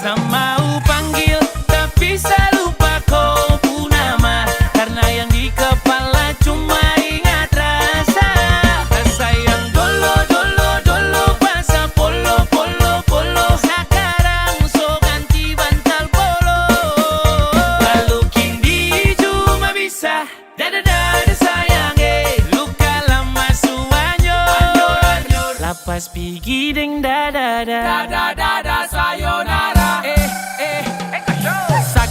Tak mau panggil tapi saya lupa kau pun nama, karena yang di kepala cuma ingat rasa. Rasa yang dolo dolo dolo bahasa polo polo polo, sekarang so ganti bantal polo. Lalu kini cuma bisa dada dada sayang, luka lama suanyur. Lapas pigi deng dada dada dada sayonara.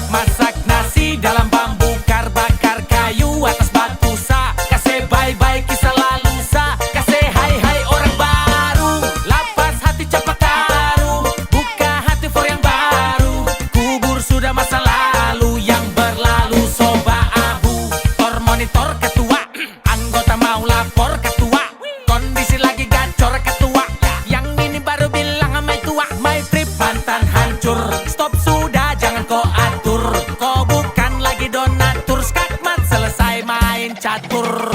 Masak nasi dalam bambu kar bakar kayu atas batu sa. Kasih bye-bye kisah lalu sa. Kasih hai-hai orang baru. Lapas hati cepat taruh. Buka hati for yang baru. Kubur sudah masa lalu yang berlalu soba abu. Tor monitor ketua. Anggota mau lapor ketua. Kondisi lagi gacor ketua. Yang ini baru bilang sama tua. My trip mantan hancur. Stop sudah jangan kau atur. Kau bukan lagi donatur, skakmat selesai main catur.